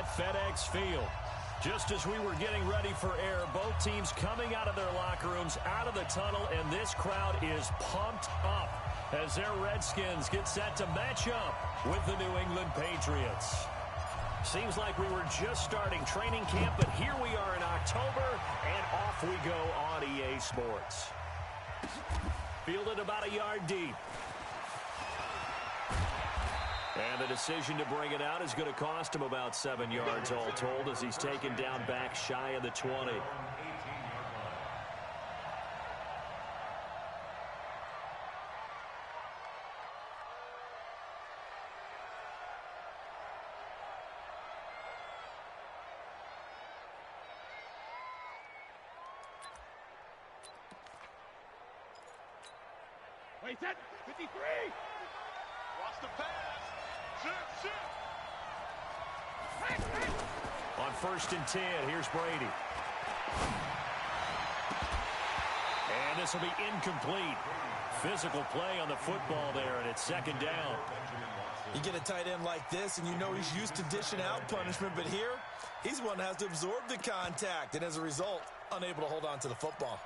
at FedEx Field. Just as we were getting ready for air, both teams coming out of their locker rooms, out of the tunnel, and this crowd is pumped up as their Redskins get set to match up with the New England Patriots. Seems like we were just starting training camp, but here we are in October, and off we go on EA Sports. Fielded about a yard deep. And the decision to bring it out is going to cost him about 7 yards all told as he's taken down back shy of the 20. Wait, set, 53! Watch the pass! On 1st and 10, here's Brady. And this will be incomplete. Physical play on the football there, and it's 2nd down. You get a tight end like this, and you know he's used to dishing out punishment, but here, he's one that has to absorb the contact, and as a result, unable to hold on to the football.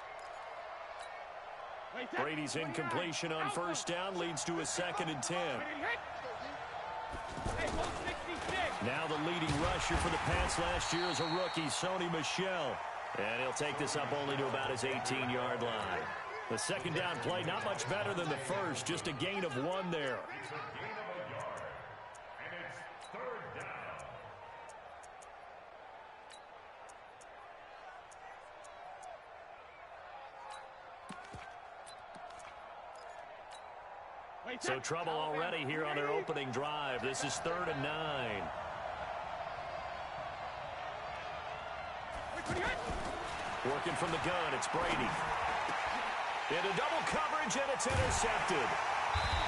Brady's incompletion on 1st down leads to a 2nd and 10. Now the leading rusher for the Pats last year is a rookie, Sony Michel. And he'll take this up only to about his 18-yard line. The 2nd down play, not much better than the first, just a gain of 1 there. So trouble already here on their opening drive. This is 3rd and 9. Working from the gun, it's Brady. Into double coverage, and it's intercepted.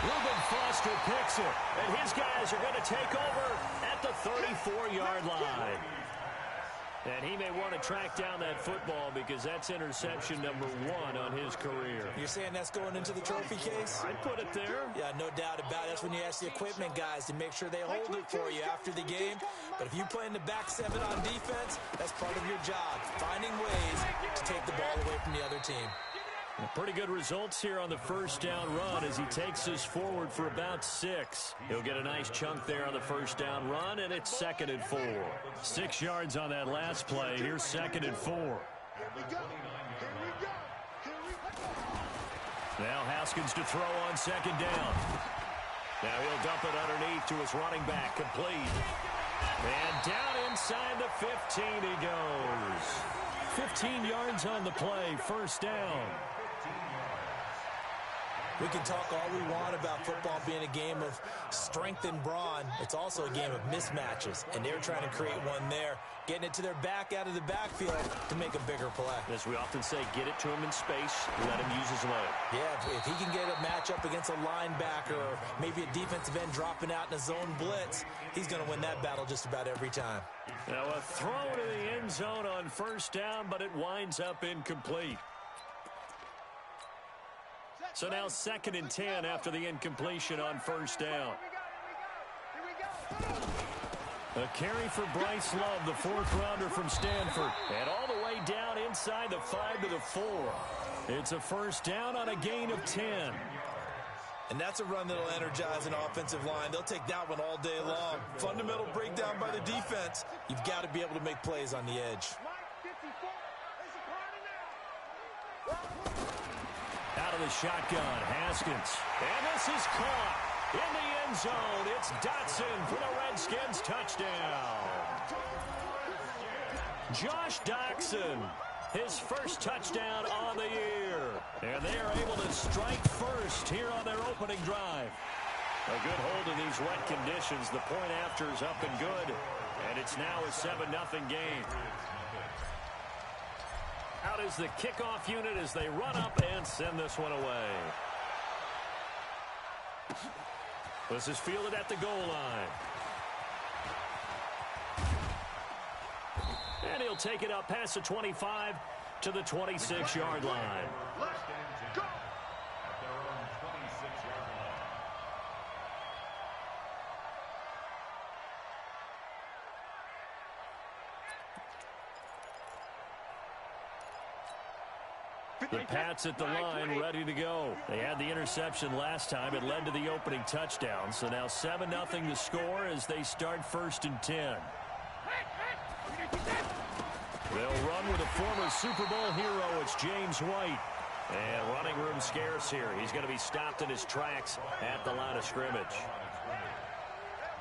Reuben Foster picks it, and his guys are going to take over at the 34-yard line. And he may want to track down that football because that's interception number 1 on his career. You're saying that's going into the trophy case? I'd put it there. Yeah, no doubt about it. That's when you ask the equipment guys to make sure they hold it for you after the game. But if you play in the back 7 on defense, that's part of your job, finding ways to take the ball away from the other team. Pretty good results here on the 1st down run as he takes us forward for about 6. He'll get a nice chunk there on the 1st down run, and it's 2nd and 4. 6 yards on that last play. Here's 2nd and 4. Now Haskins to throw on 2nd down. Now he'll dump it underneath to his running back, complete. And down inside the 15 he goes. 15 yards on the play, 1st down. We can talk all we want about football being a game of strength and brawn. It's also a game of mismatches, and they're trying to create one there, getting it to their back out of the backfield to make a bigger play. As we often say, get it to him in space, let him use his leg. Yeah, if he can get a matchup against a linebacker or maybe a defensive end dropping out in a zone blitz, he's going to win that battle just about every time. Now a throw to the end zone on 1st down, but it winds up incomplete. So now 2nd and 10 after the incompletion on 1st down. A carry for Bryce Love, the 4th rounder from Stanford. And all the way down inside the 5 to the 4. It's a 1st down on a gain of 10. And that's a run that'll energize an offensive line. They'll take that one all day long. Fundamental breakdown by the defense. You've got to be able to make plays on the edge. Out of the shotgun, Haskins. And this is caught in the end zone. It's Dotson for the Redskins touchdown. Josh Doctson, his first touchdown on the year. And they are able to strike first here on their opening drive. A good hold in these wet conditions. The point after is up and good. And it's now a 7-0 game. Out is the kickoff unit as they run up and send this one away. This is fielded at the goal line. And he'll take it up past the 25 to the 26-yard line. The Pats at the line, ready to go. They had the interception last time. It led to the opening touchdown. So now 7-0 the score as they start 1st and 10. They'll run with a former Super Bowl hero. It's James White. And running room scarce here. He's going to be stopped in his tracks at the line of scrimmage.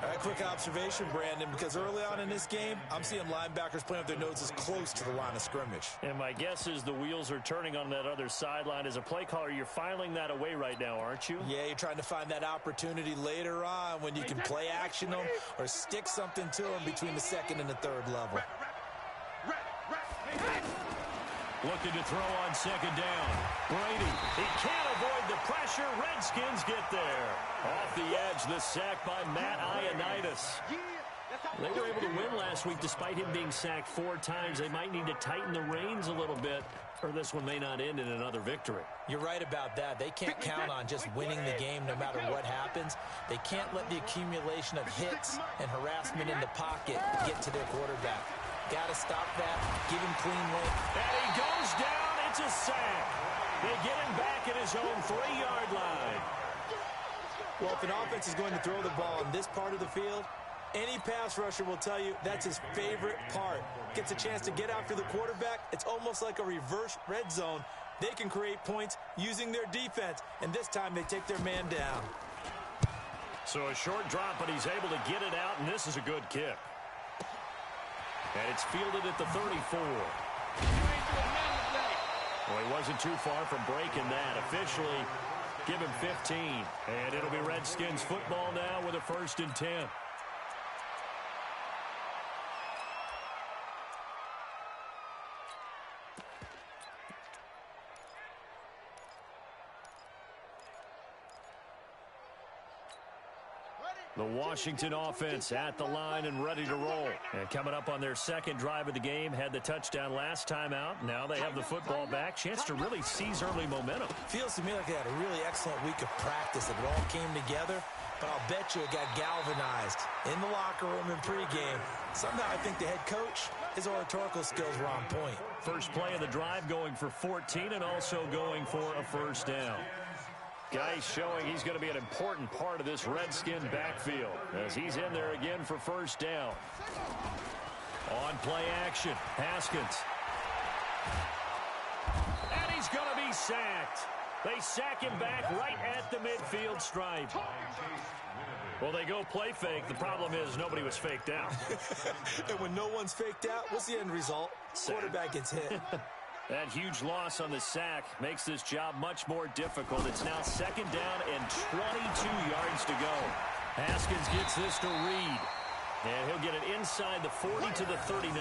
A quick observation, Brandon, because early on in this game, I'm seeing linebackers playing with their noses close to the line of scrimmage. And my guess is the wheels are turning on that other sideline. As a play caller, you're filing that away right now, aren't you? Yeah, you're trying to find that opportunity later on when you can play action them or stick something to them between the 2nd and the 3rd level. Looking to throw on 2nd down. Brady, he can't avoid the pressure. Redskins get there. Off the edge, the sack by Matt Ioannidis. They were able to win last week despite him being sacked 4 times. They might need to tighten the reins a little bit, or this one may not end in another victory. You're right about that. They can't count on just winning the game no matter what happens. They can't let the accumulation of hits and harassment in the pocket get to their quarterback. Got to stop that. Give him clean lane. And he goes down. It's a sack. They get him back at his own 3-yard line. Well, if an offense is going to throw the ball on this part of the field, any pass rusher will tell you that's his favorite part. Gets a chance to get after the quarterback. It's almost like a reverse red zone. They can create points using their defense, and this time they take their man down. So a short drop, but he's able to get it out, and this is a good kick. And it's fielded at the 34. Well, he wasn't too far from breaking that. Officially, give him 15. And it'll be Redskins football now with a 1st and 10. The Washington offense at the line and ready to roll. And coming up on their 2nd drive of the game, had the touchdown last time out. Now they have the football back. Chance to really seize early momentum. Feels to me like they had a really excellent week of practice. It all came together, but I'll bet you it got galvanized in the locker room in pregame. Somehow I think the head coach, his oratorical skills were on point. First play of the drive going for 14 and also going for a 1st down. Guy showing he's going to be an important part of this Redskin backfield as he's in there again for 1st down. On play action, Haskins. And he's going to be sacked. They sack him back right at the midfield stripe. Well, they go play fake. The problem is nobody was faked out. And when no one's faked out, what's the end result? Quarterback gets hit. That huge loss on the sack makes this job much more difficult. It's now 2nd down and 22 yards to go. Haskins gets this to Reed. And he'll get it inside the 40 to the 39.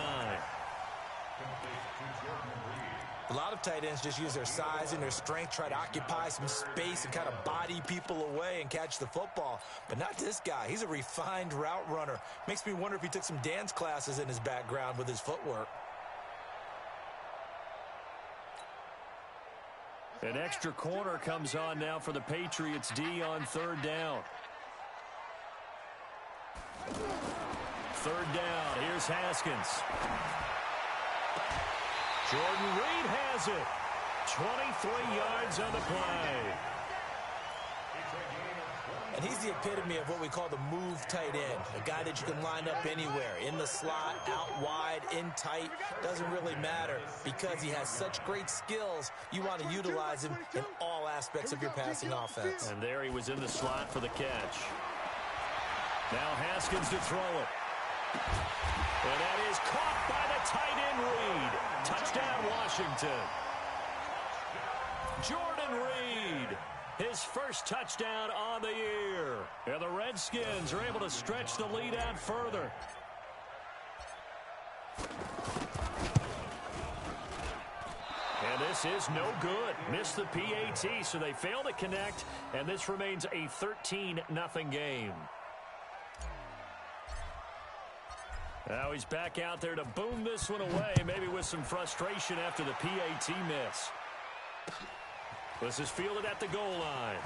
A lot of tight ends just use their size and their strength, try to occupy some space and kind of body people away and catch the football. But not this guy. He's a refined route runner. Makes me wonder if he took some dance classes in his background with his footwork. An extra corner comes on now for the Patriots D on 3rd down. 3rd down. Here's Haskins. Jordan Reed has it. 23 yards on the play. And he's the epitome of what we call the move tight end. A guy that you can line up anywhere. In the slot, out wide, in tight. Doesn't really matter because he has such great skills. You want to utilize him in all aspects of your passing offense. And there he was in the slot for the catch. Now Haskins to throw it. And that is caught by the tight end Reed. Touchdown Washington. Jordan Reed. His first touchdown on the year. And the Redskins are able to stretch the lead out further. And this is no good. Missed the PAT, so they fail to connect, and this remains a 13-0 game. Now he's back out there to boom this one away, maybe with some frustration after the PAT miss. This is fielded at the goal line.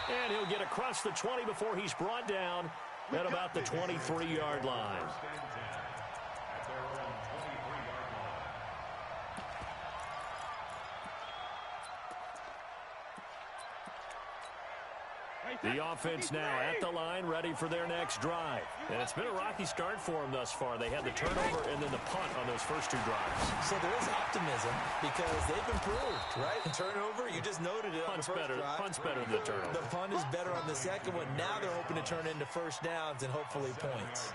And he'll get across the 20 before he's brought down at about the 23-yard line. The offense now at the line, ready for their next drive. And it's been a rocky start for them thus far. They had the turnover and then the punt on those first two drives. So there is optimism because they've improved, right? Turnover, you just noted it on the first drive. Punt's better than the turnover. The punt is better on the second one. Now they're hoping to turn into first downs and hopefully points.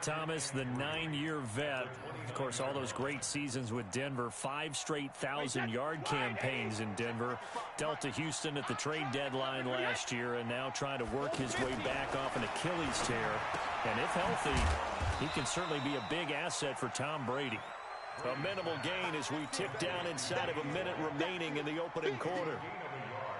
Thomas, the 9-year vet. Of course, all those great seasons with Denver. 5 straight 1,000-yard campaigns in Denver. Dealt to Houston at the trade deadline last year and now trying to work his way back off an Achilles tear. And if healthy, he can certainly be a big asset for Tom Brady. A minimal gain as we tick down inside of a minute remaining in the opening quarter.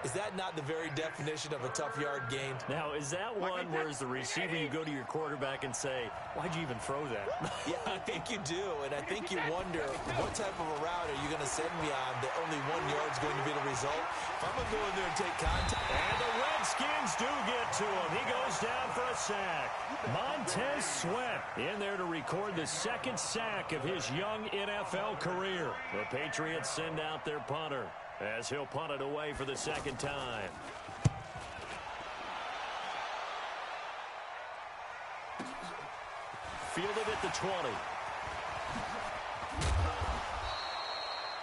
Is that not the very definition of a tough yard gain? Now, is that one where as the receiver you go to your quarterback and say, why'd you even throw that? Yeah, I think you do, and I think you wonder what type of a route are you going to send me on that only 1 yard's going to be the result? If I'm going to go in there and take contact. And the Redskins do get to him. He goes down for a sack. Montez Sweat in there to record the second sack of his young NFL career. The Patriots send out their punter as he'll punt it away for the second time. Fielded at the 20.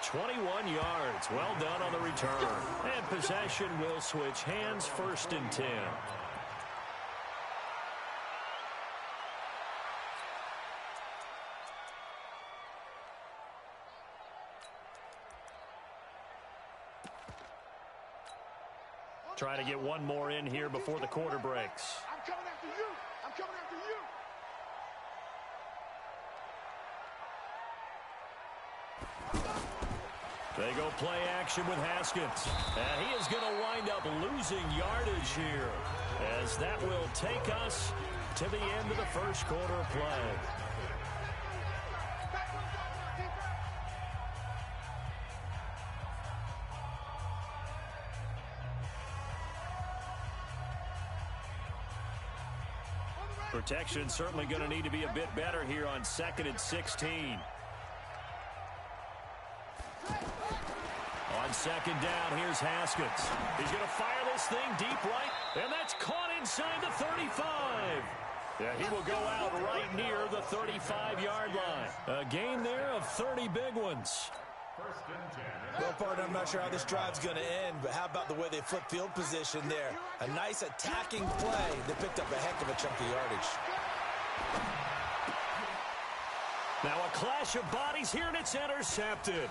21 yards. Well done on the return. And possession will switch hands, 1st and 10. Try to get one more in here before the quarter breaks. I'm coming after you. I'm coming after you. They go play action with Haskins. And he is going to wind up losing yardage here, as that will take us to the end of the first quarter of play. Protection certainly going to need to be a bit better here on 2nd and 16. On 2nd down, here's Haskins. He's going to fire this thing deep right, and that's caught inside the 35. Yeah, he will go out right near the 35-yard line. A gain there of 30 big ones. Well, partner, I'm not sure how this drive's going to end, but how about the way they flip field position there? A nice attacking play. They picked up a heck of a chunk of yardage. Now a clash of bodies here, and it's intercepted.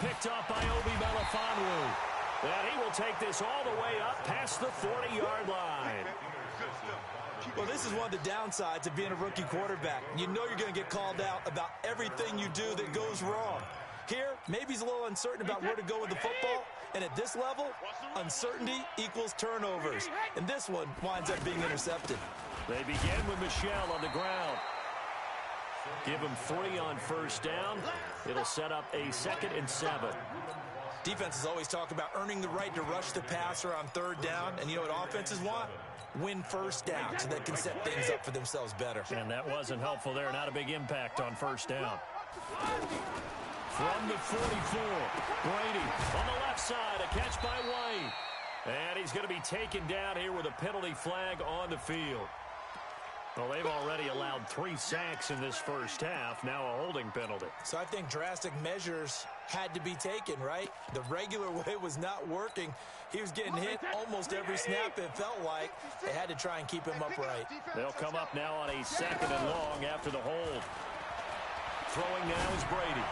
Picked up by Obi Melifonwu. And he will take this all the way up past the 40-yard line. Well, this is one of the downsides of being a rookie quarterback. You know you're going to get called out about everything you do that goes wrong. Here, maybe he's a little uncertain about where to go with the football. And at this level, uncertainty equals turnovers. And this one winds up being intercepted. They begin with Michel on the ground. Give him 3 on 1st down. It'll set up a 2nd and 7. Defenses always talk about earning the right to rush the passer on 3rd down. And you know what offenses want? Win 1st down so they can set things up for themselves better. And that wasn't helpful there. Not a big impact on 1st down. From the 44, Brady on the left side, a catch by White. And he's going to be taken down here with a penalty flag on the field. Well, they've already allowed 3 sacks in this first half, now a holding penalty. So I think drastic measures had to be taken, right? The regular way was not working. He was getting hit almost every snap, it felt like. They had to try and keep him upright. They'll come up now on a 2nd and long after the hold. Throwing now is Brady.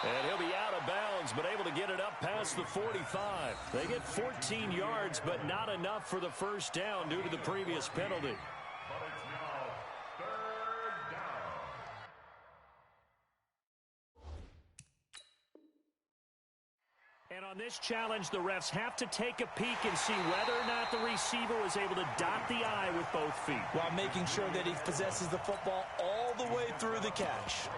And he'll be out of bounds, but able to get it up past the 45. They get 14 yards, but not enough for the 1st down due to the previous penalty. And on this challenge, the refs have to take a peek and see whether or not the receiver was able to dot the I with both feet, while making sure that he possesses the football all the way through the catch.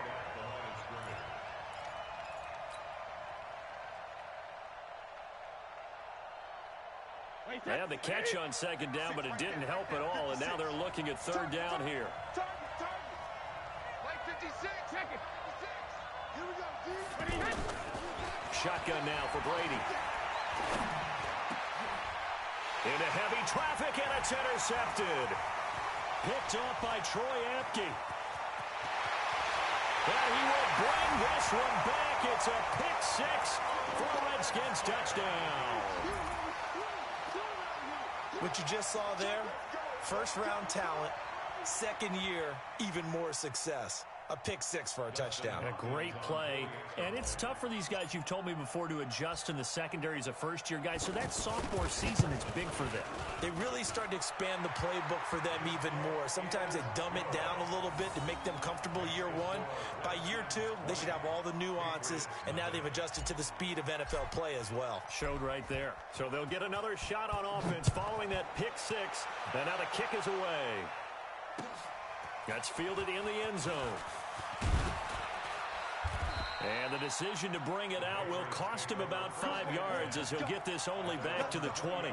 They had the catch on 2nd down, but it didn't help at all, and now they're looking at 3rd down here. Shotgun now for Brady. Into heavy traffic, and it's intercepted. Picked off by Troy Apke. And he will bring this one back. It's a pick six for a Redskins touchdown. What you just saw there, first-round talent, second year, even more success. A pick six for a touchdown. A great play. And it's tough for these guys, you've told me before, to adjust in the secondary as a first-year guy. So that sophomore season is big for them. They really start to expand the playbook for them even more. Sometimes they dumb it down a little bit to make them comfortable year one. By year two, they should have all the nuances, and now they've adjusted to the speed of NFL play as well. Showed right there. So they'll get another shot on offense following that pick six. And now the kick is away. That's fielded in the end zone. And the decision to bring it out will cost him about 5 yards as he'll get this only back to the 20.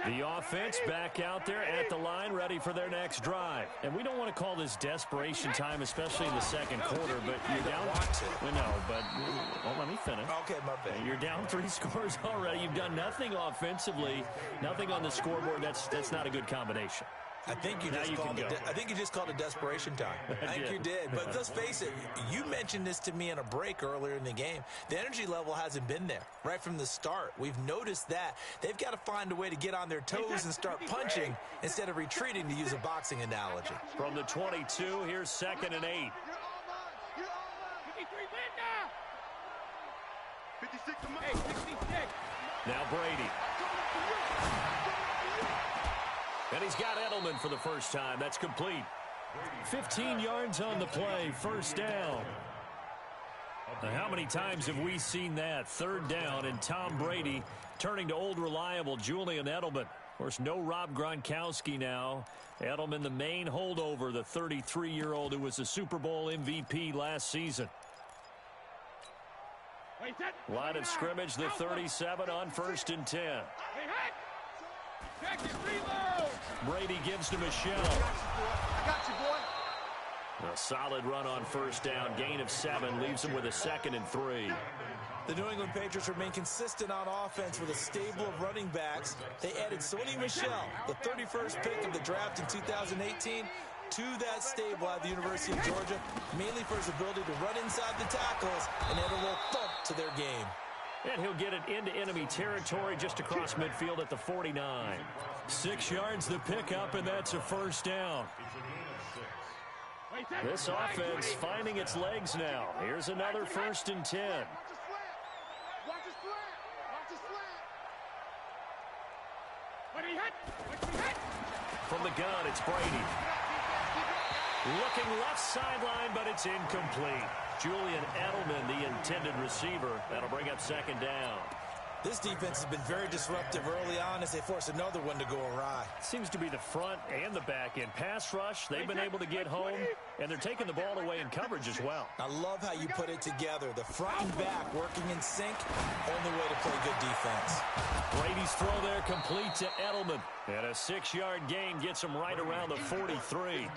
The offense back out there at the line, ready for their next drive. And we don't want to call this desperation time, especially in the second quarter, but you're down. No, but well, let me finish. Okay, my bad. You're down 3 scores already. You've done nothing offensively, nothing on the scoreboard. That's not a good combination. I think you just called it desperation time. I think you did. But let's face it, you mentioned this to me in a break earlier in the game. The energy level hasn't been there right from the start. We've noticed that. They've got to find a way to get on their toes and start punching instead of retreating, to use a boxing analogy. From the 22, here's 2nd and 8. 56. Now Brady. And he's got Edelman for the first time. That's complete. 15 yards on the play. First down. Now, how many times have we seen that? 3rd down, and Tom Brady turning to old reliable Julian Edelman. Of course, no Rob Gronkowski now. Edelman, the main holdover, the 33-year-old who was a Super Bowl MVP last season. Line of scrimmage, the 37 on 1st and 10. Brady gives to Michelle. I got you, boy. A solid run on 1st down. Gain of 7 leaves him with a 2nd and 3. The New England Patriots remain consistent on offense with a stable of running backs. They added Sony Michel, the 31st pick of the draft in 2018, to that stable at the University of Georgia, mainly for his ability to run inside the tackles and add a little thump to their game. And he'll get it into enemy territory just across midfield at the 49. 6 yards the pickup, and that's a 1st down. This offense finding its legs now. Here's another 1st and 10. Watch his slant. From the gun, it's Brady. Looking left sideline, but it's incomplete. Julian Edelman, the intended receiver. That'll bring up 2nd down. This defense has been very disruptive early on as they force another one to go awry. Seems to be the front and the back end. Pass rush, they've been able to get home, and they're taking the ball away in coverage as well. I love how you put it together. The front and back working in sync, only way to play good defense. Brady's throw there complete to Edelman. And a 6-yard gain gets him right around the 43.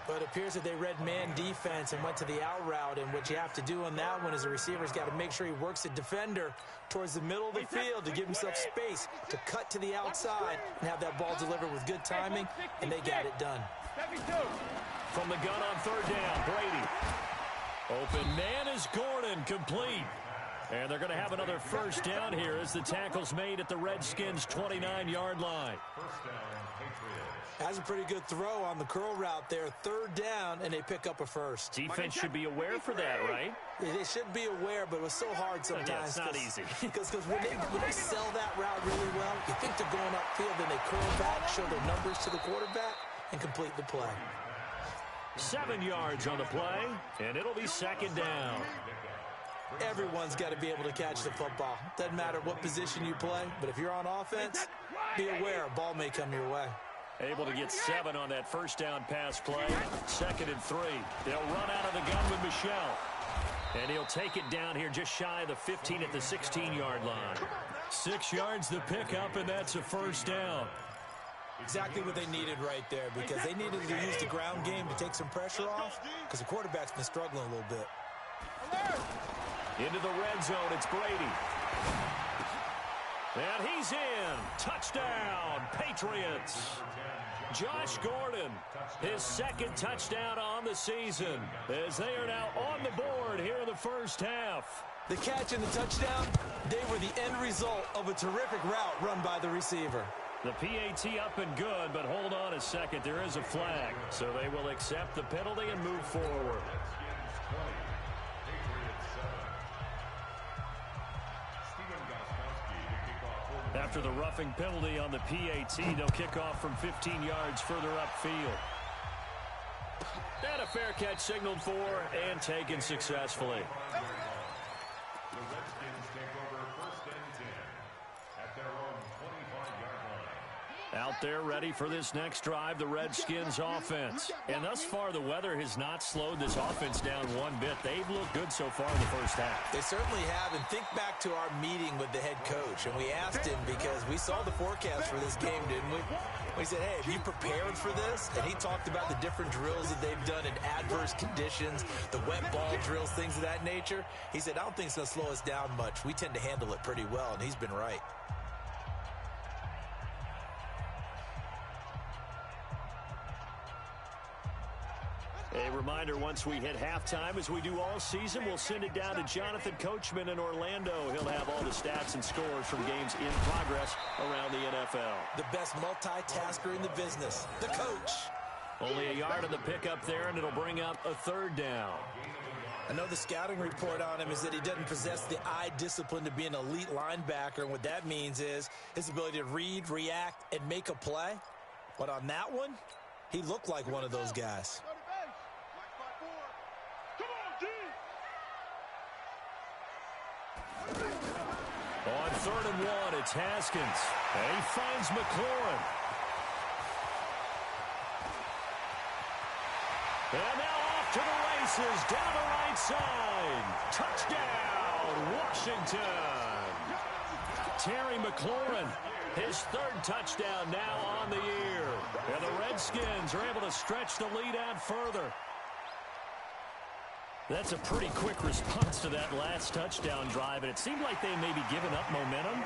But it appears that they read man defense and went to the out route. And what you have to do on that one is the receiver's got to make sure he works the defender towards the middle of the field to give himself space to cut to the outside and have that ball delivered with good timing, and they got it done. From the gun on 3rd down, Brady. Open man is Gordon, complete. And they're going to have another 1st down here as the tackle's made at the Redskins' 29-yard line. Has a pretty good throw on the curl route there. 3rd down, and they pick up a 1st. Defense should be aware for that, right? They should be aware, but it was so hard sometimes. Yeah, it's not easy. Because when they sell that route really well, you think they're going upfield, then they curl back, show their numbers to the quarterback, and complete the play. 7 yards on the play, and it'll be 2nd down. Everyone's got to be able to catch the football. Doesn't matter what position you play, but if you're on offense, be aware a ball may come your way. Able to get 7 on that 1st down pass play. 2nd and 3. They'll run out of the gun with Michel. And he'll take it down here just shy of the 15 at the 16-yard line. 6 yards the pickup, and that's a 1st down. Exactly what they needed right there, because they needed to use the ground game to take some pressure off, because the quarterback's been struggling a little bit. Into the red zone, it's Brady. And he's in. Touchdown, Patriots. Josh Gordon, his second touchdown on the season, as they are now on the board here in the first half. The catch and the touchdown, they were the end result of a terrific route run by the receiver. The PAT up and good, but hold on a second. There is a flag, so they will accept the penalty and move forward. After the roughing penalty on the PAT, they'll kick off from 15 yards further upfield. And a fair catch signaled for and taken successfully. The Redskins take over first and 10 at their own 25-yard line. Out there ready for this next drive, the Redskins offense. And thus far, the weather has not slowed this offense down one bit. They've looked good so far in the first half. They certainly have, and think back to our meeting with the head coach, and we asked him because we saw the forecast for this game, didn't we? We said, hey, have you prepared for this? And he talked about the different drills that they've done in adverse conditions, the wet ball drills, things of that nature. He said, I don't think it's going to slow us down much. We tend to handle it pretty well, and he's been right. A reminder, once we hit halftime, as we do all season, we'll send it down to Jonathan Coachman in Orlando. He'll have all the stats and scores from games in progress around the NFL. The best multitasker in the business, the coach. Only a yard on the pickup there, and it'll bring up a third down. I know the scouting report on him is that he doesn't possess the eye discipline to be an elite linebacker, and what that means is his ability to read, react, and make a play. But on that one, he looked like one of those guys. On 3rd and 1, it's Haskins. And he finds McLaurin. And now off to the races, down the right side. Touchdown, Washington. Terry McLaurin, his 3rd touchdown now on the year. And the Redskins are able to stretch the lead out further. That's a pretty quick response to that last touchdown drive, and it seemed like they may be giving up momentum.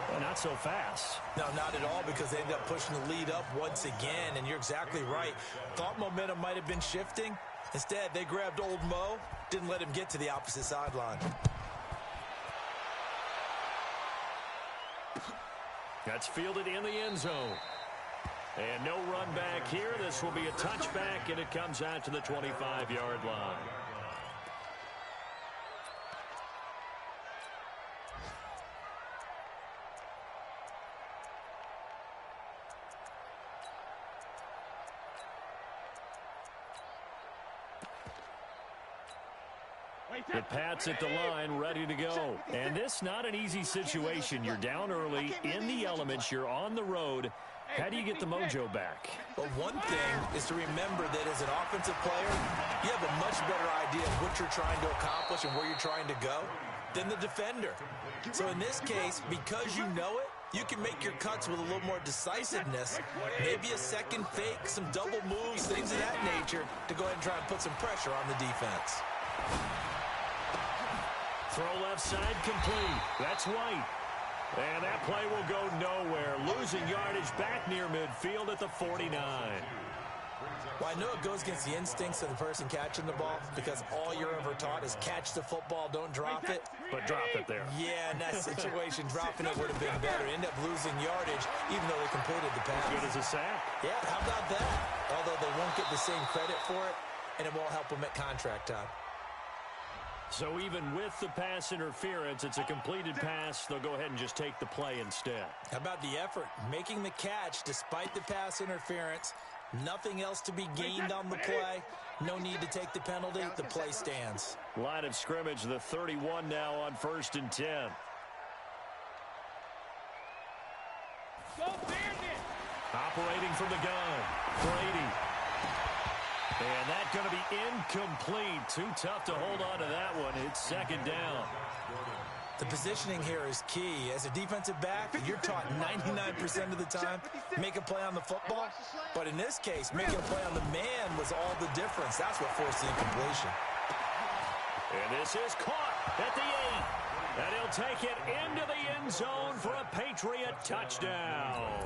Well, not so fast. No, not at all, because they ended up pushing the lead up once again, and you're exactly right. Thought momentum might have been shifting. Instead, they grabbed old Mo, didn't let him get to the opposite sideline. That's fielded in the end zone. And no run back here. This will be a touchback, and it comes out to the 25-yard line. The Pats at the line, ready to go. And this not an easy situation. You're down early, in the elements, you're on the road. How do you get the mojo back? Well, one thing is to remember that as an offensive player, you have a much better idea of what you're trying to accomplish and where you're trying to go than the defender. So in this case, because you know it, you can make your cuts with a little more decisiveness, maybe a second fake, some double moves, things of that nature, to go ahead and try and put some pressure on the defense. Throw left side complete. That's White. And that play will go nowhere. Losing yardage back near midfield at the 49. Well, I know it goes against the instincts of the person catching the ball, because all you're ever taught is catch the football, don't drop it. But drop it there. Yeah, in that situation, dropping it would have been better. End up losing yardage, even though they completed the pass. Good as a sack. Yeah, how about that? Although they won't get the same credit for it, and it won't help them at contract time. So even with the pass interference, it's a completed pass. They'll go ahead and just take the play instead. How about the effort? Making the catch despite the pass interference. Nothing else to be gained on the play. No need to take the penalty. The play stands. Line of scrimmage, the 31 now on 1st and 10. Operating from the gun, Brady. And that's going to be incomplete. Too tough to hold on to that one. It's 2nd down. The positioning here is key. As a defensive back, you're taught 99% of the time, make a play on the football. But in this case, making a play on the man was all the difference. That's what forced the incompletion. And this is caught at the 8. And he'll take it into the end zone for a Patriot touchdown.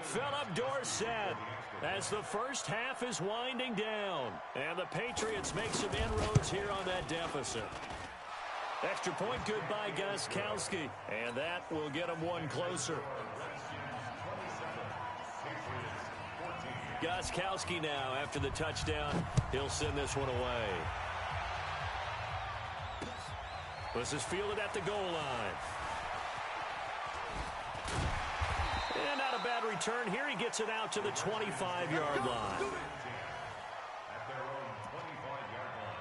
Philip Dorsett, as the first half is winding down. And the Patriots make some inroads here on that deficit. Extra point good by Gostkowski. And that will get him one closer. Gostkowski now, after the touchdown, he'll send this one away. This is fielded at the goal line. And not a bad return here. He gets it out to the 25-yard line. At their own 25-yard line.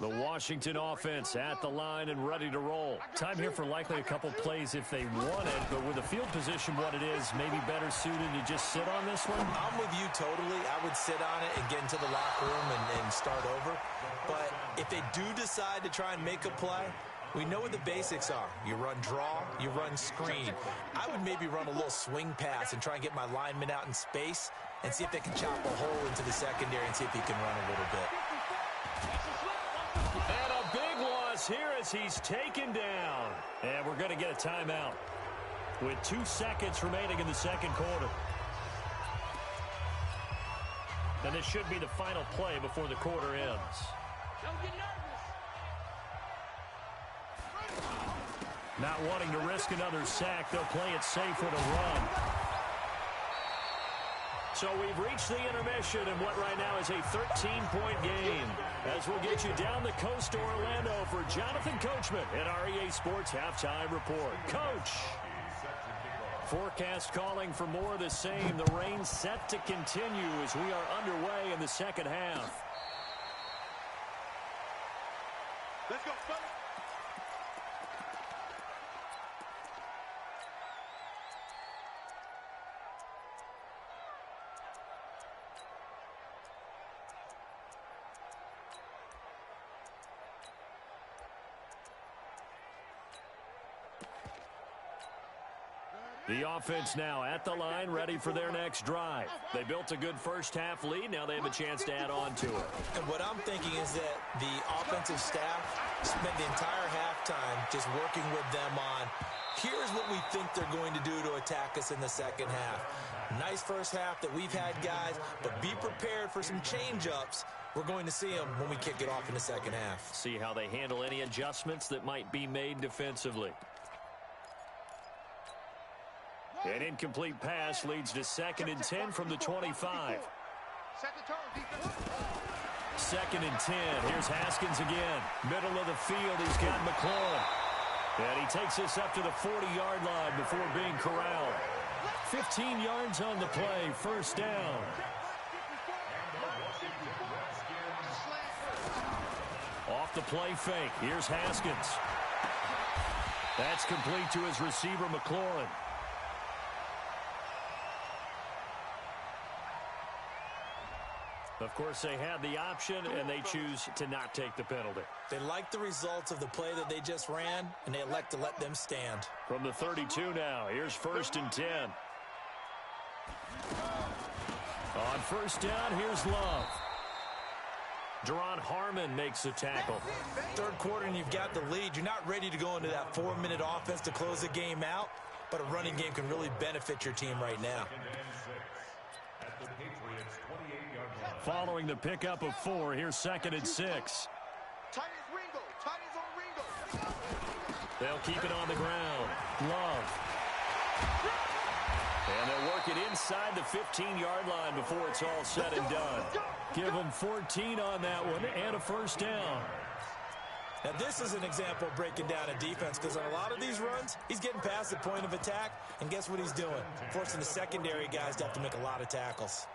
The Washington offense at the line and ready to roll. Time here for likely a couple plays if they want it, but with the field position what it is, maybe better suited to just sit on this one? I'm with you totally. I would sit on it and get into the locker room and start over. But if they do decide to try and make a play, we know what the basics are. You run draw, you run screen. I would maybe run a little swing pass and try and get my lineman out in space and see if they can chop a hole into the secondary and see if he can run a little bit. And a big loss here as he's taken down. And we're going to get a timeout with 2 seconds remaining in the second quarter. And this should be the final play before the quarter ends. Don't get nervous. Not wanting to risk another sack, they'll play it safe with a run. So we've reached the intermission in what right now is a 13-point game. As we'll get you down the coast to Orlando for Jonathan Coachman at our EA Sports Halftime Report. Coach. Forecast calling for more of the same. The rain set to continue as we are underway in the second half. Let's go, fellas. The offense now at the line, ready for their next drive. They built a good first-half lead. Now they have a chance to add on to it. And what I'm thinking is that the offensive staff spent the entire halftime just working with them on, here's what we think they're going to do to attack us in the second half. Nice first half that we've had, guys, but be prepared for some change-ups. We're going to see them when we kick it off in the second half. See how they handle any adjustments that might be made defensively. An incomplete pass leads to 2nd and 10 from the 25. Set the tone, defense. 2nd and 10. Here's Haskins again. Middle of the field, he's got McLaurin. And he takes us up to the 40-yard line before being corralled. 15 yards on the play, first down. Off the play fake. Here's Haskins. That's complete to his receiver, McLaurin. Of course, they had the option, and they choose to not take the penalty. They like the results of the play that they just ran, and they elect to let them stand. From the 32 now, here's 1st and 10. On first down, here's Love. Deron Harmon makes the tackle. Third quarter, and you've got the lead. You're not ready to go into that 4-minute offense to close the game out, but a running game can really benefit your team right now. Following the pickup of 4, here's 2nd and 6. Tight as Ringo. Tight as on Ringo. They'll keep it on the ground. Love. And they'll work it inside the 15-yard line before it's all said and done. Give them 14 on that one and a first down. Now, this is an example of breaking down a defense, because on a lot of these runs, he's getting past the point of attack, and guess what he's doing? Forcing the secondary guys to have to make a lot of tackles.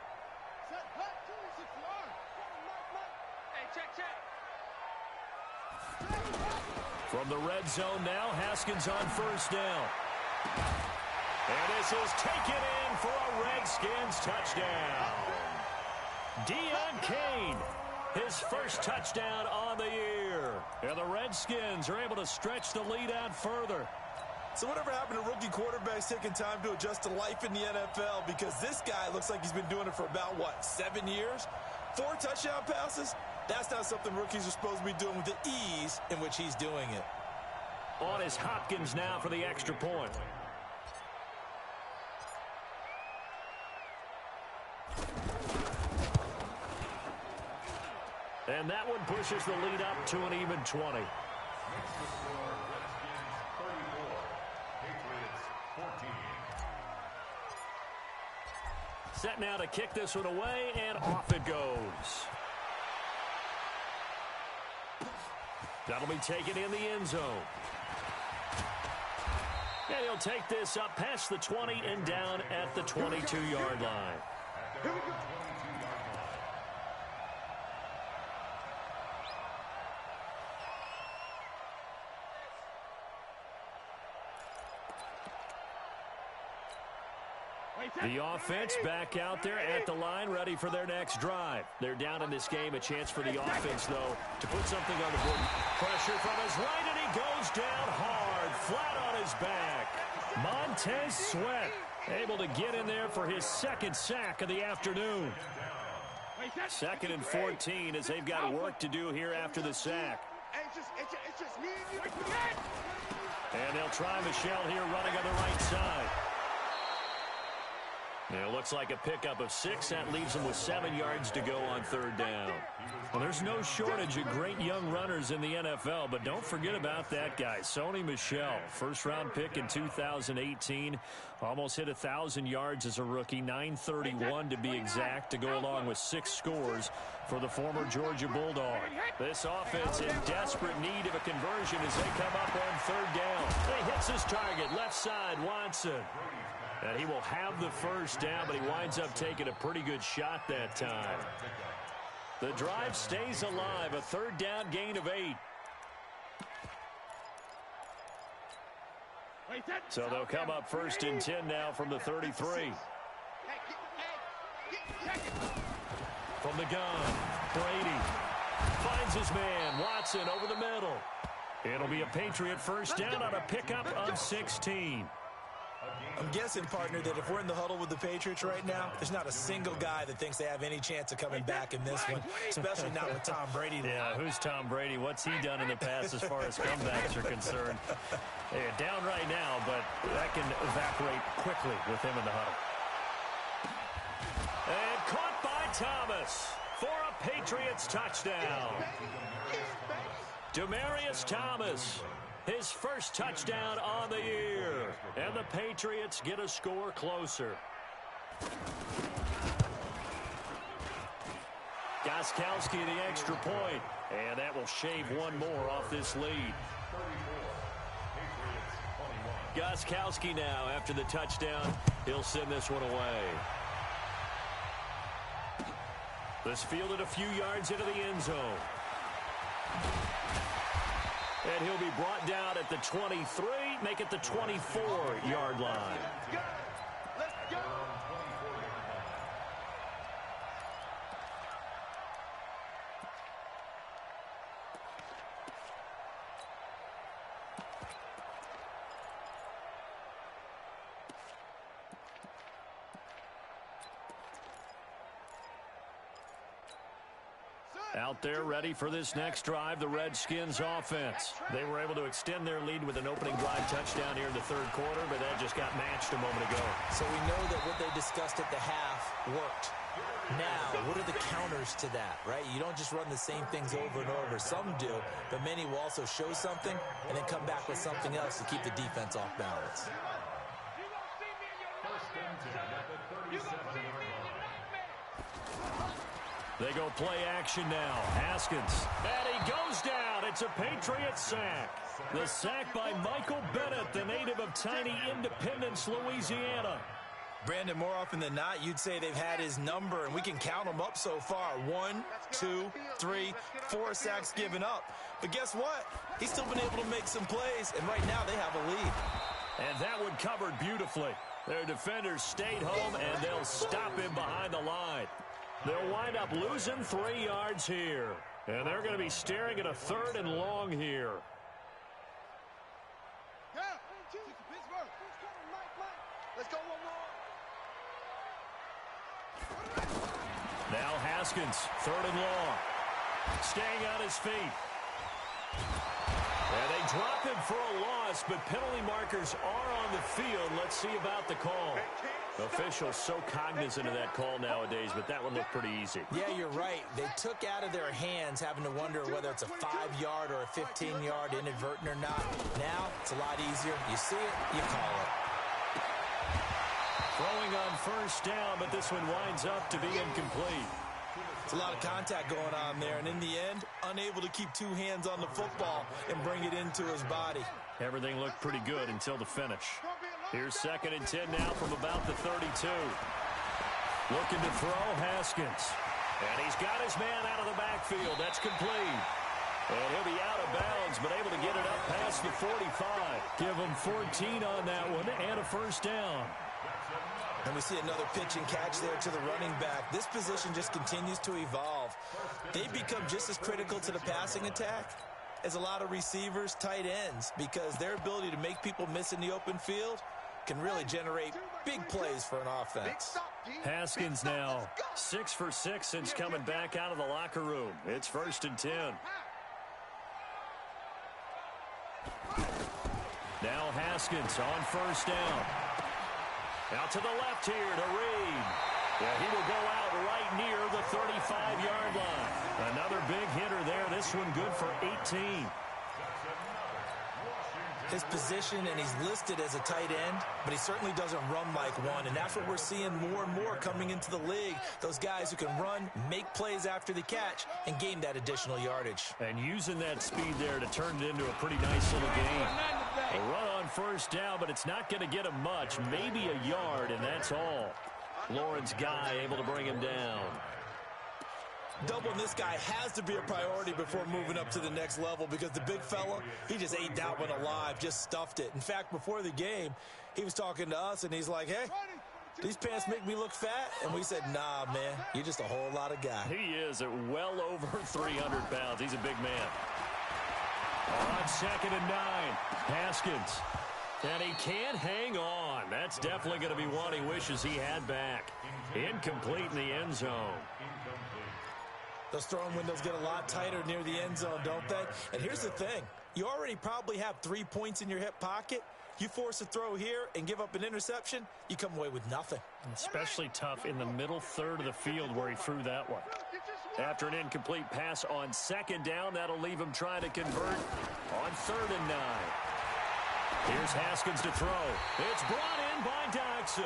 From the red zone now, Haskins on first down. And this is taken in for a Redskins touchdown. Deon Cain, his first touchdown on the year. And the Redskins are able to stretch the lead out further. So whatever happened to rookie quarterbacks taking time to adjust to life in the NFL? Because this guy looks like he's been doing it for about, 7 years? 4 touchdown passes? That's not something rookies are supposed to be doing with the ease in which he's doing it. On is Hopkins now for the extra point. And that one pushes the lead up to an even 20. Set now to kick this one away, and off it goes. That'll be taken in the end zone. And he'll take this up past the 20 and down at the 22-yard line. Here we go. The offense back out there at the line, ready for their next drive. They're down in this game. A chance for the offense, though, to put something on the board. Pressure from his right, and he goes down hard, flat on his back. Montez Sweat able to get in there for his second sack of the afternoon. 2nd and 14 as they've got work to do here after the sack. It's just me and you. And they'll try Michelle here running on the right side. And it looks like a pickup of 6. That leaves them with 7 yards to go on 3rd down. Well, there's no shortage of great young runners in the NFL, but don't forget about that guy, Sony Michel. First-round pick in 2018. Almost hit 1,000 yards as a rookie, 931 to be exact, to go along with 6 scores for the former Georgia Bulldog. This offense in desperate need of a conversion as they come up on 3rd down. He hits his target, left side, Watson. And he will have the first down, but he winds up taking a pretty good shot that time. The drive stays alive, a 3rd down gain of 8. So they'll come up 1st and 10 now from the 33. From the gun, Brady finds his man, Watson over the middle. It'll be a Patriot first down on a pickup of 16. I'm guessing, partner, that if we're in the huddle with the Patriots right now, there's not a single guy that thinks they have any chance of coming back in this one, especially not with Tom Brady. Yeah, who's Tom Brady? What's he done in the past as far as comebacks are concerned? They're down right now, but that can evaporate quickly with him in the huddle. And caught by Thomas for a Patriots touchdown. Demaryius Thomas, his first touchdown on the year. And the Patriots get a score closer. Gostkowski the extra point. And that will shave one more off this lead. Gostkowski now after the touchdown. He'll send this one away. This fielded a few yards into the end zone. And he'll be brought down at the 23, make it the 24-yard line. Let's go. Out there ready for this next drive, the Redskins offense. They were able to extend their lead with an opening drive touchdown here in the 3rd quarter, but that just got matched a moment ago. So we know that what they discussed at the half worked. Now, what are the counters to that, right? You don't just run the same things over and over. Some do, but many will also show something and then come back with something else to keep the defense off balance. They go play action now. Haskins. And he goes down. It's a Patriots sack. The sack by Michael Bennett, the native of tiny Independence, Louisiana. Brandon, more often than not, you'd say they've had his number, and we can count them up so far. 1, 2, 3, 4 sacks given up. But guess what? He's still been able to make some plays, and right now they have a lead. And that one covered beautifully. Their defenders stayed home, and they'll stop him behind the line. They'll wind up losing 3 yards here. And they're going to be staring at a 3rd and long here. Let's go one more. Now Haskins, 3rd and long. Staying on his feet. And they drop him for a loss, but penalty markers are on the field. Let's see about the call. Officials so cognizant of that call nowadays, but that one looked pretty easy. Yeah, you're right. They took out of their hands having to wonder whether it's a 5-yard or a 15-yard inadvertent or not. Now, it's a lot easier. You see it, you call it. Throwing on 1st down, but this one winds up to be incomplete. It's a lot of contact going on there, and in the end, unable to keep 2 hands on the football and bring it into his body. Everything looked pretty good until the finish. Here's 2nd and 10 now from about the 32. Looking to throw, Haskins. And he's got his man out of the backfield. That's complete. And he'll be out of bounds, but able to get it up past the 45. Give him 14 on that one and a 1st down. And we see another pitch and catch there to the running back. This position just continues to evolve. They've become just as critical to the passing attack as a lot of receivers, tight ends, because their ability to make people miss in the open field can really generate big plays for an offense. Haskins now 6 for 6 since coming back out of the locker room. It's 1st and 10. Now Haskins on 1st down. Out to the left here to Reed. Yeah, he will go out right near the 35-yard line. Another big hitter there. This one good for 18. His position, and he's listed as a tight end, but he certainly doesn't run like one, and that's what we're seeing more and more coming into the league. Those guys who can run, make plays after the catch, and gain that additional yardage. And using that speed there to turn it into a pretty nice little game. A run on 1st down, but it's not going to get him much. Maybe a yard, and that's all. Lawrence Guy able to bring him down. Doubling this guy has to be a priority before moving up to the next level, because the big fella, he just ate that one alive, just stuffed it. In fact, before the game, he was talking to us, and he's like, hey, these pants make me look fat? And we said, nah, man, you're just a whole lot of guy. He is at well over 300 pounds. He's a big man. On 2nd and 9, Haskins. And he can't hang on. That's definitely going to be one he wishes he had back. Incomplete in the end zone. Those throwing windows get a lot tighter near the end zone, don't they? And here's the thing. You already probably have 3 points in your hip pocket. You force a throw here and give up an interception, you come away with nothing. Especially tough in the middle 3rd of the field where he threw that one. After an incomplete pass on 2nd down, that'll leave him trying to convert on 3rd and 9. Here's Haskins to throw. It's brought in by Dodson.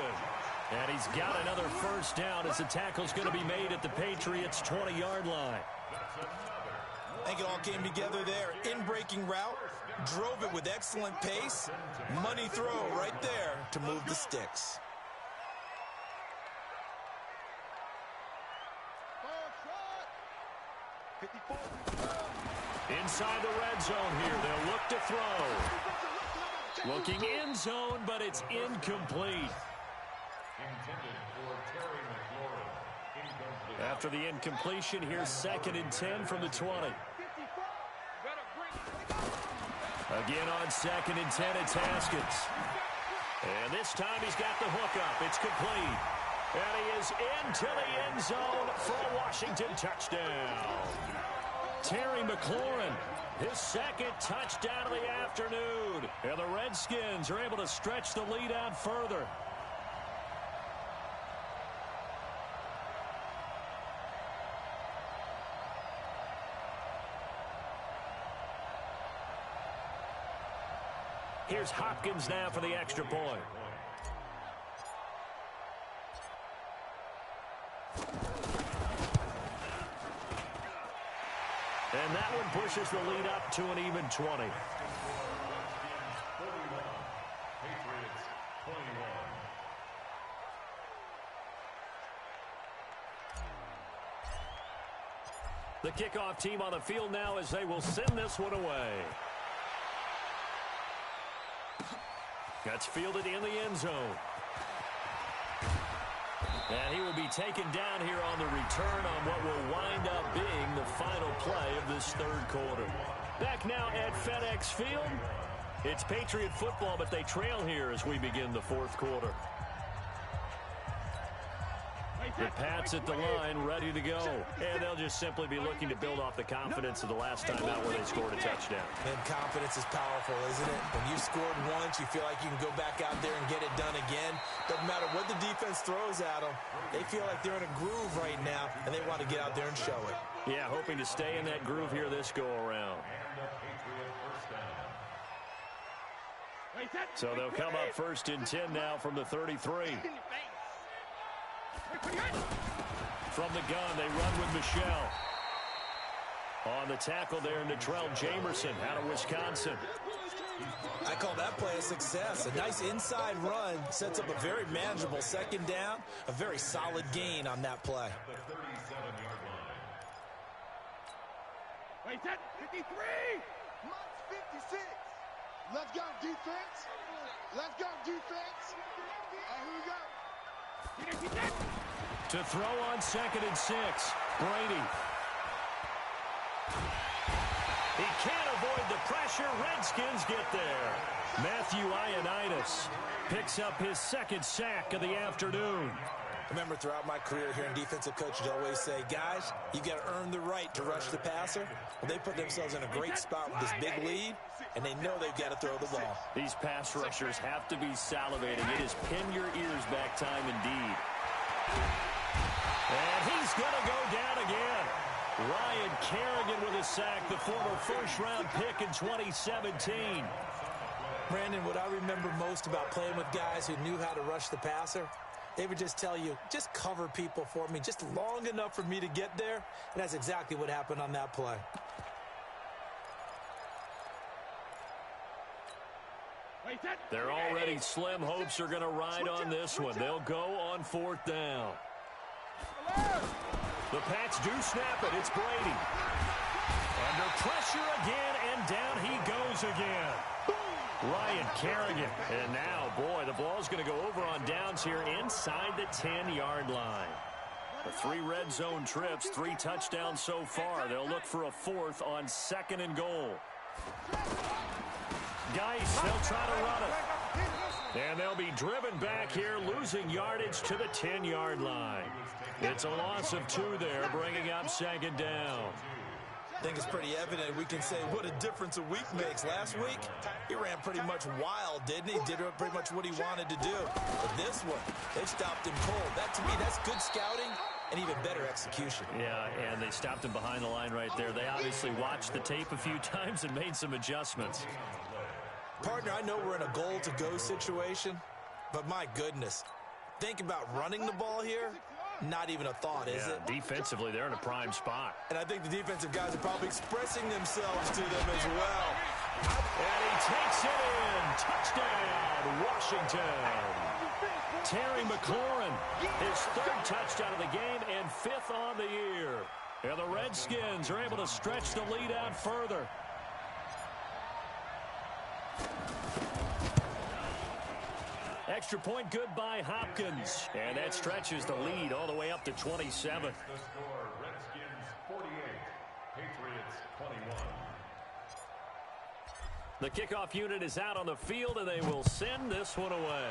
And he's got another 1st down as the tackle's going to be made at the Patriots' 20-yard line. I think it all came together there. In-breaking route, drove it with excellent pace. Money throw right there to move the sticks. Inside the red zone here, they'll look to throw. Looking end zone, but it's incomplete. After the incompletion, here's 2nd and 10 from the 20. Again on 2nd and 10, it's Haskins. And this time he's got the hookup. It's complete. And he is into the end zone for a Washington touchdown. Terry McLaurin, his 2nd touchdown of the afternoon. And the Redskins are able to stretch the lead out further. Here's Hopkins now for the extra point. And that one pushes the lead up to an even 20. The kickoff team on the field now as they will send this one away. That's fielded in the end zone. And he will be taken down here on the return on what will wind up being the final play of this third quarter. Back now at FedEx Field. It's Patriot football, but they trail here as we begin the fourth quarter. The Pats at the line, ready to go. And they'll just simply be looking to build off the confidence of the last time out where they scored a touchdown. And confidence is powerful, isn't it? When you scored once, you feel like you can go back out there and get it done again. Doesn't matter what the defense throws at them. They feel like they're in a groove right now, and they want to get out there and show it. Yeah, hoping to stay in that groove here this go-around. So they'll come up first and 10 now from the 33. From the gun, they run with Michelle. On the tackle there, Natrell Jamerson out of Wisconsin. I call that play a success. A nice inside run sets up a very manageable second down. A very solid gain on that play. Wait, that 53! Mine's 56. Let's go, defense. Let's go, defense. Here we go. To throw on 2nd and 6. Brady. He can't avoid the pressure. Redskins get there. Matthew Ioannidis picks up his second sack of the afternoon. Remember, throughout my career here in defensive coaches always say, guys, you got to earn the right to rush the passer. Well, they put themselves in a great spot with this big lead, and they know they've got to throw the ball. These pass rushers have to be salivating. It is pin your ears back time indeed. And he's going to go down again. Ryan Kerrigan with a sack, the former first-round pick in 2017. Brandon, what I remember most about playing with guys who knew how to rush the passer, they would just tell you, just cover people for me, just long enough for me to get there. And that's exactly what happened on that play. Their already slim hopes are going to ride on this one. They'll go on 4th down. The Pats do snap it. It's Brady. Under pressure again, and down he goes again. Ryan Kerrigan. And now, boy, the ball's going to go over on downs here inside the 10-yard line. The 3 red zone trips, 3 touchdowns so far. They'll look for a 4th on 2nd and goal. Geis, they'll try to run it. And they'll be driven back here, losing yardage to the 10-yard line. It's a loss of 2 there, bringing up 2nd down. I think it's pretty evident. We can say what a difference a week makes. Last week, he ran pretty much wild, didn't he? Did pretty much what he wanted to do. But this one, they stopped him cold. That, to me, that's good scouting and even better execution. Yeah, and they stopped him behind the line right there. They obviously watched the tape a few times and made some adjustments. Partner, I know we're in a goal-to-go situation, but my goodness, think about running the ball here. Not even a thought, is it? Defensively, they're in a prime spot. And I think the defensive guys are probably expressing themselves to them as well. And he takes it in. Touchdown, Washington. Terry McLaurin, his 3rd touchdown of the game and 5th on the year. And the Redskins are able to stretch the lead out further. Extra point good by Hopkins. And that stretches the lead all the way up to 27. The score, Redskins 48, Patriots 21. The kickoff unit is out on the field, and they will send this one away.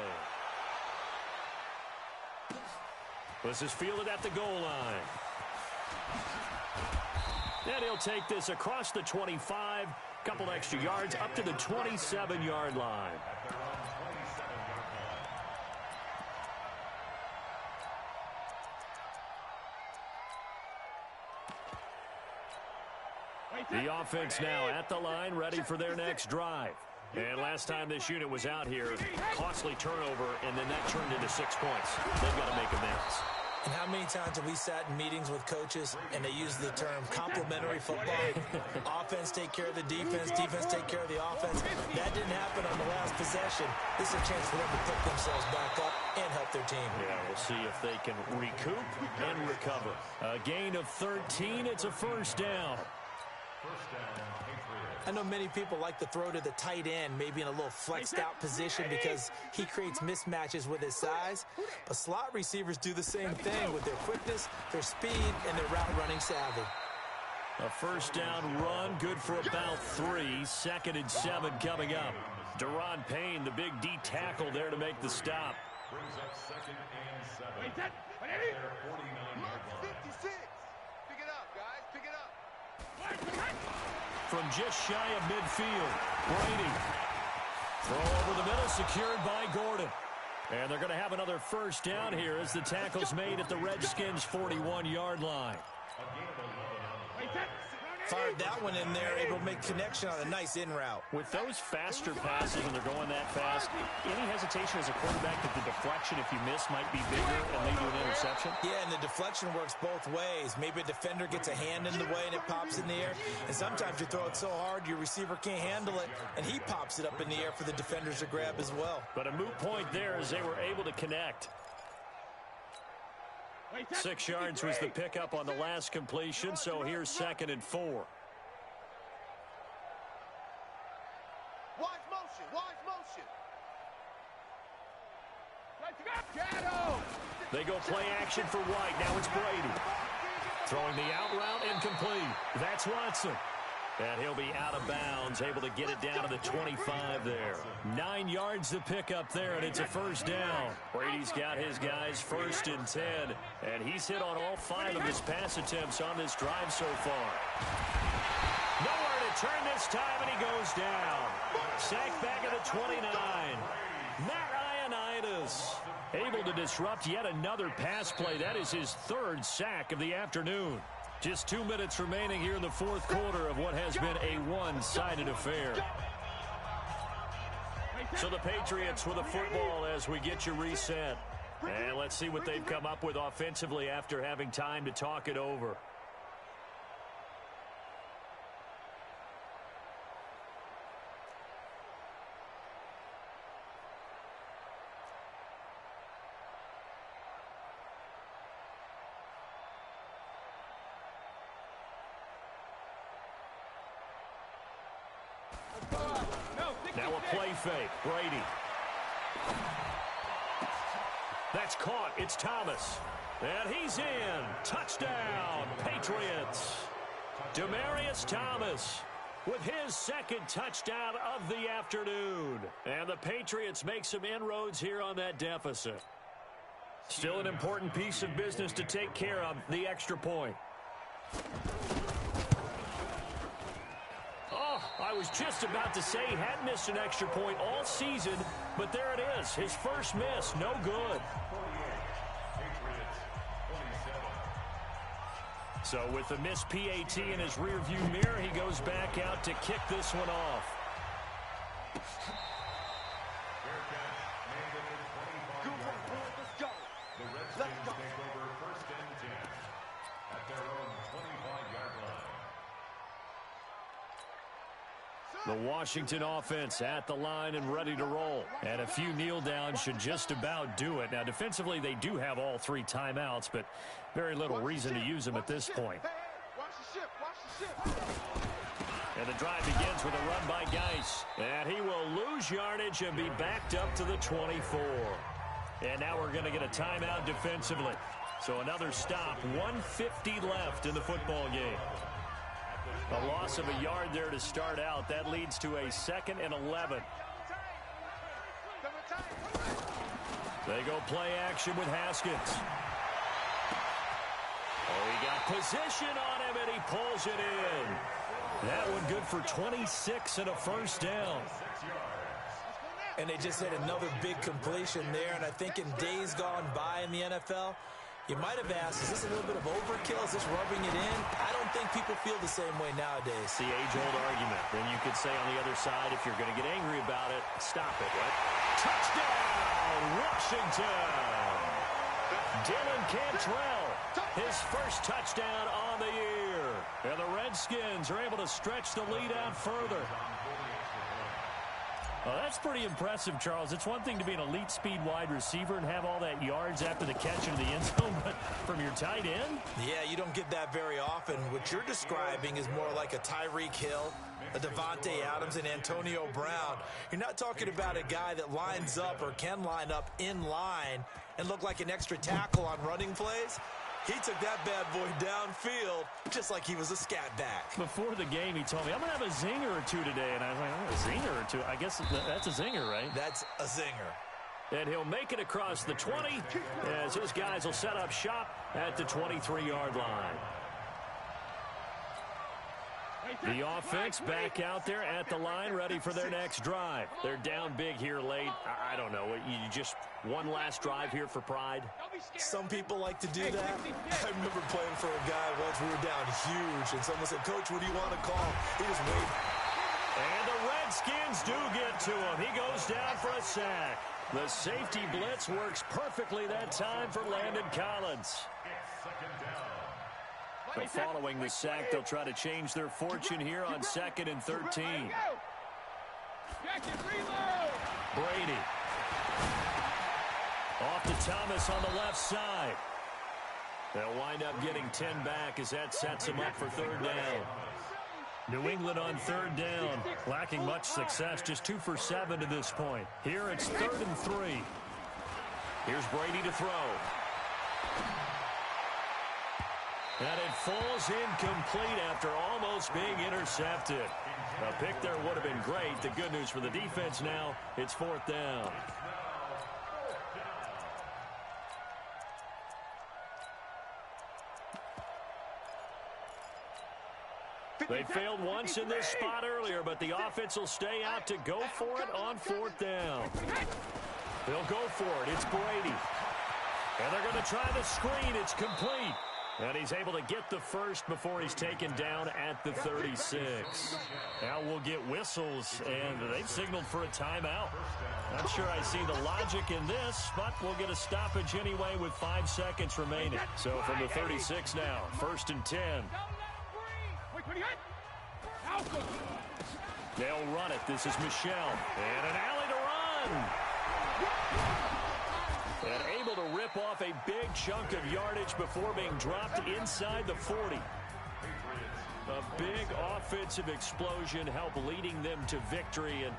This is fielded at the goal line. And he'll take this across the 25, couple extra yards up to the 27-yard line. The offense now at the line, ready for their next drive. And last time this unit was out here, costly turnover, and then that turned into 6 points. They've got to make amends. And how many times have we sat in meetings with coaches and they use the term complementary football? Offense take care of the defense, defense take care of the offense. That didn't happen on the last possession. This is a chance for them to pick themselves back up and help their team. Yeah, we'll see if they can recoup and recover. A gain of 13, it's a 1st down. First down, Patriots. I know many people like to throw to the tight end, maybe in a little flexed out position because he creates mismatches with his size. But slot receivers do the same thing with their quickness, their speed, and their route running savvy. A first down run, good for about 3. 2nd and 7 coming up. Deron Payne, the big D tackle there to make the stop. Brings up 2nd and 7. Their 49-yard line. 56. Pick it up, guys. Pick it up. From just shy of midfield, Brady. Throw over the middle, secured by Gordon. And they're going to have another first down here as the tackle's made at the Redskins' 41-yard line. Fired that one in there, able to make connection on a nice in route. With those faster passes, when they're going that fast, any hesitation as a quarterback that the deflection, if you miss, might be bigger and lead to an interception? Yeah, and the deflection works both ways. Maybe a defender gets a hand in the way and it pops in the air. And sometimes you throw it so hard your receiver can't handle it, and he pops it up in the air for the defenders to grab as well. But a moot point there as they were able to connect. 6 yards was the pickup on the last completion, so here's 2nd and 4. Watch motion. Watch motion. They go play action for White. Now it's Brady. Throwing the out route, incomplete. That's Watson. And he'll be out of bounds, able to get it down to the 25 there. 9 yards to pick up there, and it's a first down. Brady's got his guys 1st and 10, and he's hit on all 5 of his pass attempts on this drive so far. Nowhere to turn this time, and he goes down. Sacked back at the 29. Matt Ioannidis able to disrupt yet another pass play. That is his 3rd sack of the afternoon. Just 2 minutes remaining here in the 4th quarter of what has been a one-sided affair. So the Patriots with the football as we get you reset. And let's see what they've come up with offensively after having time to talk it over. Now a play fake. Brady. That's caught. It's Thomas. And he's in. Touchdown, Patriots. Demaryius Thomas with his 2nd touchdown of the afternoon. And the Patriots make some inroads here on that deficit. Still an important piece of business to take care of, the extra point. I was just about to say he hadn't missed an extra point all season, but there it is. His first miss, no good. So with the missed PAT in his rearview mirror, he goes back out to kick this one off. Let's go. The Redskins take over 1st and 10 at their own 25-yard line. The Washington offense at the line and ready to roll. And a few kneel downs should just about do it. Now, defensively, they do have all 3 timeouts, but very little reason to use them at this point. Watch the ship. Watch the ship. And the drive begins with a run by Geis. And he will lose yardage and be backed up to the 24. And now we're going to get a timeout defensively. So another stop. 1:50 left in the football game. A loss of a yard there to start out. That leads to a 2nd and 11. They go play action with Haskins. Oh, he got position on him, and he pulls it in. That one good for 26 and a first down. And they just had another big completion there, and I think in days gone by in the NFL, you might have asked, is this a little bit of overkill? Is this rubbing it in? I don't think people feel the same way nowadays. The age-old argument. Then you could say on the other side, if you're going to get angry about it, stop it, right? Touchdown, Washington! Dylan Cantrell, his first touchdown on the year. And the Redskins are able to stretch the lead out further. Well, that's pretty impressive, Charles. It's one thing to be an elite speed wide receiver and have all that yards after the catch into the end zone, but from your tight end? Yeah, you don't get that very often. What you're describing is more like a Tyreek Hill, a Devontae Adams, and Antonio Brown. You're not talking about a guy that lines up or can line up in line and look like an extra tackle on running plays. He took that bad boy downfield just like he was a scat back. Before the game, he told me, I'm going to have a zinger or two today. And I was like, oh, a zinger or two? I guess that's a zinger, right? That's a zinger. And he'll make it across the 20 as his guys will set up shop at the 23-yard line. The offense back out there at the line, ready for their next drive. They're down big here late. I don't know. You just one last drive here for pride? Some people like to do that. I remember playing for a guy once. We were down huge, and someone said, Coach, what do you want to call? He just waved. And the Redskins do get to him. He goes down for a sack. The safety blitz works perfectly that time for Landon Collins. But following the sack, they'll try to change their fortune here on 2nd and 13. Brady. Off to Thomas on the left side. They'll wind up getting 10 back as that sets them up for 3rd down. New England on 3rd down, lacking much success, just 2 for 7 to this point. Here it's 3rd and 3. Here's Brady to throw. And it falls incomplete after almost being intercepted. A pick there would have been great. The good news for the defense now, it's 4th down. They failed once in this spot earlier, but the offense will stay out to go for it on 4th down. They'll go for it. It's Brady. And they're going to try the screen. It's complete. And he's able to get the first before he's taken down at the 36. Now we'll get whistles, and they've signaled for a timeout. Not sure I see the logic in this, but we'll get a stoppage anyway with 5 seconds remaining. So from the 36 now, 1st and 10. They'll run it. This is Michelle. And an alley to run. And able to rip off a big chunk of yardage before being dropped inside the 40. A big offensive explosion helped leading them to victory. And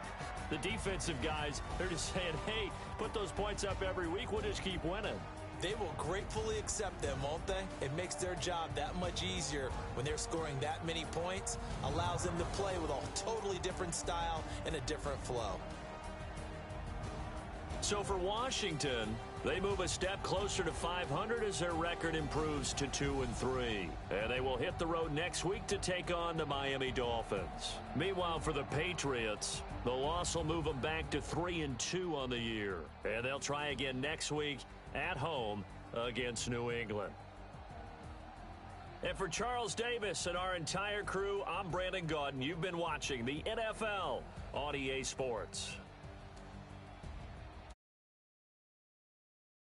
the defensive guys, they're just saying, hey, put those points up every week. We'll just keep winning. They will gratefully accept them, won't they? It makes their job that much easier when they're scoring that many points. Allows them to play with a totally different style and a different flow. So for Washington, they move a step closer to 500 as their record improves to 2-3. And they will hit the road next week to take on the Miami Dolphins. Meanwhile, for the Patriots, the loss will move them back to 3-2 on the year. And they'll try again next week at home against New England. And for Charles Davis and our entire crew, I'm Brandon Gaudin. You've been watching the NFL on EA Sports.